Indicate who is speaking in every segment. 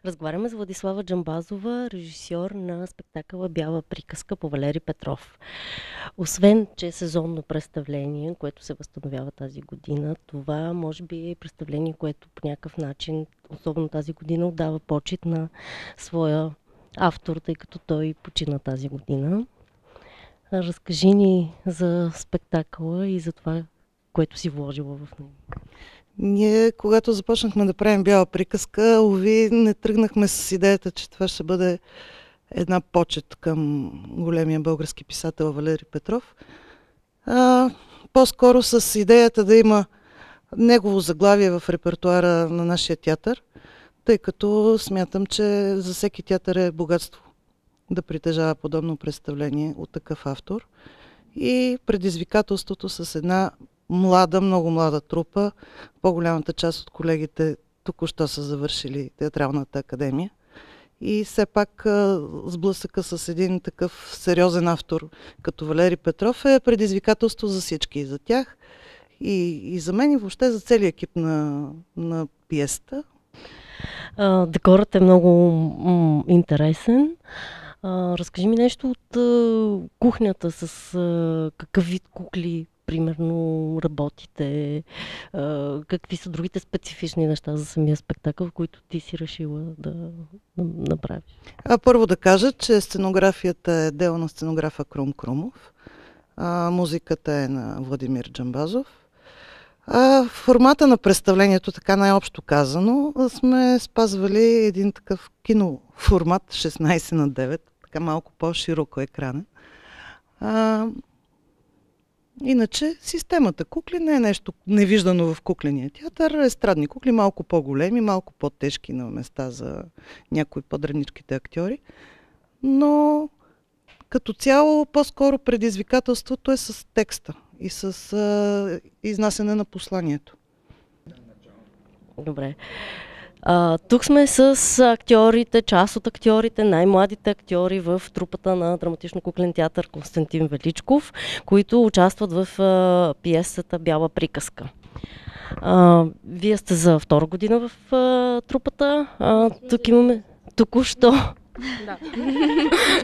Speaker 1: Разговаряме с Владислава Джамбазова, режисьор на спектакъла Бяла приказка по Валери Петров. Освен, че е сезонно представление, което се възстановява тази година, това може би е представление, което по някакъв начин, особено тази година, отдава почит на своя автор, тъй като той почина тази година. Разкажи ни за спектакъла и за това, което си вложила в него.
Speaker 2: Ние, когато започнахме да правим Бяла приказка, уви, не тръгнахме с идеята, че това ще бъде една почет към големия български писател Валери Петров. По-скоро с идеята да има негово заглавие в репертуара на нашия театър, тъй като смятам, че за всеки театър е богатство да притежава подобно представление от такъв автор. И предизвикателството с една много млада трупа. По-голямата част от колегите току-що са завършили Театралната академия. И все пак сблъсъка с един такъв сериозен автор като Валери Петров е предизвикателство за всички. И за тях, и за мен, и въобще за целия екип на пиесата.
Speaker 1: Декорът е много интересен. Разкажи ми нещо от кухнята, с какъв вид кукли примерно работите, какви са другите специфични неща за самия спектакъл, които ти си решила да направиш?
Speaker 2: Първо да кажа, че сценографията е дело на сценографа Крум Крумов. Музиката е на Владимир Джамбазов. Формата на представлението, така най-общо казано, сме спазвали един такъв киноформат 16:9, така малко по-широко екранен. Иначе системата кукли не е нещо невиждано в кукления театър. Естрадни кукли малко по-големи, малко по-тежки на места за някои по-дръничките актьори. Но като цяло по-скоро предизвикателството е с текста и с изнасяне на посланието.
Speaker 1: Добре. Тук сме с актьорите, част от актьорите, най-младите актьори в трупата на Драматично-куклен театър Константин Величков, които участват в пиесата Бяла приказка. Вие сте за втора година в трупата. Тук имаме току-що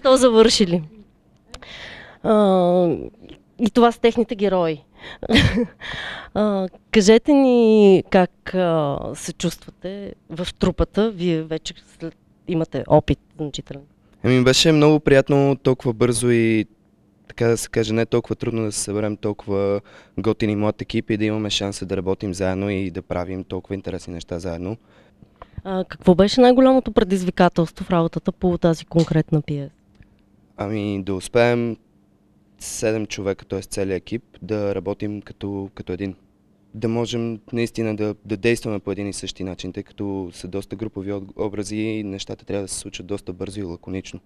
Speaker 1: завършили. И това са техните герои. Кажете ни как се чувствате в трупата. Вие вече имате опит значителен.
Speaker 3: Беше много приятно толкова бързо и така да се каже, не толкова трудно да се съберем толкова готин и млад екип и да имаме шанса да работим заедно и да правим толкова интересни неща заедно.
Speaker 1: Какво беше най-голямото предизвикателство в работата по тази конкретна пиеса?
Speaker 3: Да успеем 7 човека, т.е. целият екип, да работим като един. Да можем наистина да действаме по един и същи начин, тъй като са доста групови образи и нещата трябва да се случат доста бързо и лаконично.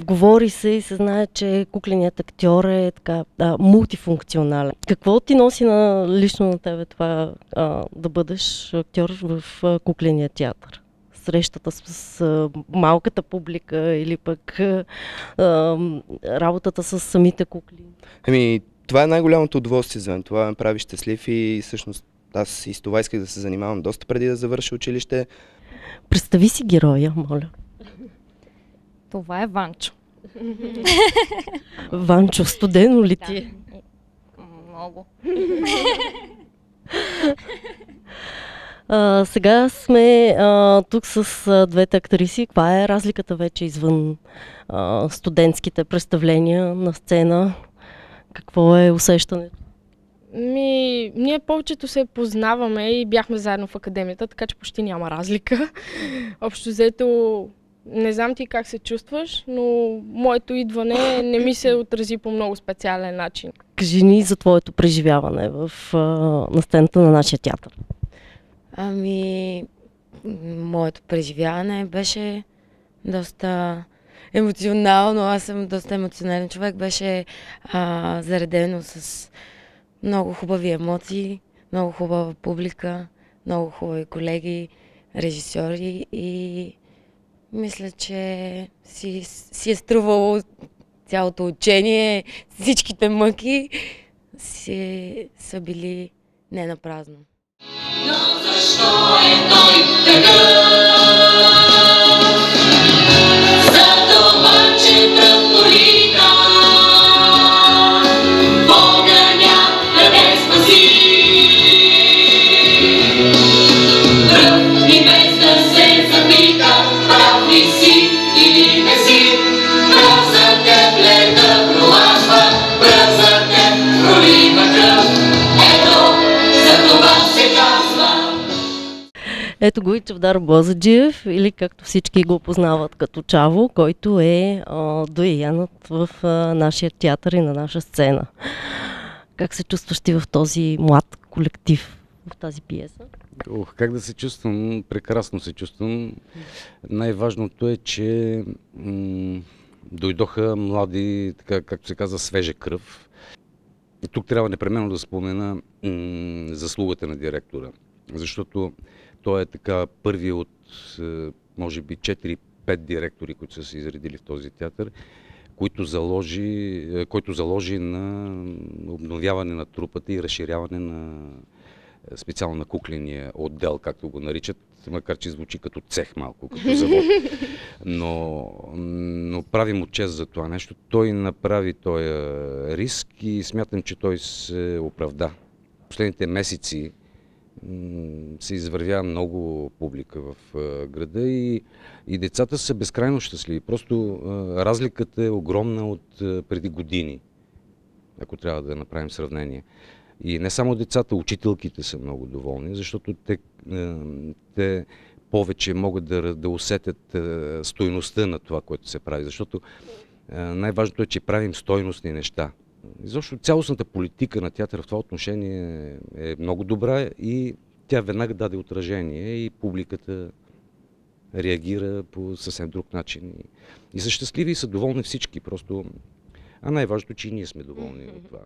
Speaker 1: Говори се и се знае, че кукленият актьор е така мултифункционален. Какво ти носи лично на тебе това да бъдеш актьор в кукления театър? Срещата с малката публика или пък работата с самите кукли?
Speaker 3: Това е най-голямото удоволствие за мен. Това ме прави щастлив и всъщност аз и с това исках да се занимавам доста преди да завърша училище.
Speaker 1: Представи си героя, моля.
Speaker 4: Това е Ванчо.
Speaker 1: Ванчо, студено ли ти е?
Speaker 4: Много.
Speaker 1: Сега сме тук с двете актриси. Каква е разликата вече извън студентските представления на сцена? Какво е усещането?
Speaker 5: Ние повечето се познаваме и бяхме заедно в академията, така че почти няма разлика. Общо взето, не знам ти как се чувстваш, но моето идване не ми се отрази по много специален начин.
Speaker 1: Кажи ни за твоето преживяване на сцената на нашия театър.
Speaker 6: Моето преживяване беше доста емоционално. Аз съм доста емоционален човек. Беше заредено с много хубави емоции, много хубава публика. много хубави колеги, режисьори и мисля, че си е струвало цялото учение, всичките мъки са били не на празно.
Speaker 7: Но защо е той такъв? За това, че пръв полита огъня къде спаси. Пръв и без да се запита, прав ли си или не си. Пръв за теб леда пролажва, пръв за теб пролива кръв. Ето, за това се казва.
Speaker 1: Ето го и Чавдар Бозаджиев, или както всички го познават като Чаво, който е доянат в нашия театър и на наша сцена. Как се чувстваш ти в този млад колектив, в тази пиеса?
Speaker 8: Как да се чувствам? Прекрасно се чувствам. Най-важното е, че дойдоха млади, така както се казва, свежа кръв. И тук трябва непременно да спомена заслугата на директора, защото той е така първи от, може би, 4-5 директори, които са се изредили в този театър, който заложи на обновяване на трупата и разширяване на специално на кукления отдел, както го наричат, макар че звучи като цех малко, като завод. Но правим му чест за това нещо. Той направи този риск и смятам, че той се оправда. Последните месеци се извървя много публика в града и децата са безкрайно щастливи. Просто разликата е огромна от преди години, ако трябва да направим сравнение. И не само децата, учителките са много доволни, защото те повече могат да усетят стойността на това, което се прави. Защото най-важното е, че правим стойностни неща. Защото цялостната политика на театъра в това отношение е много добра и тя веднага даде отражение и публиката реагира по съвсем друг начин. И са щастливи и са доволни всички. Просто... А най-важното е, че и ние сме доволни от това.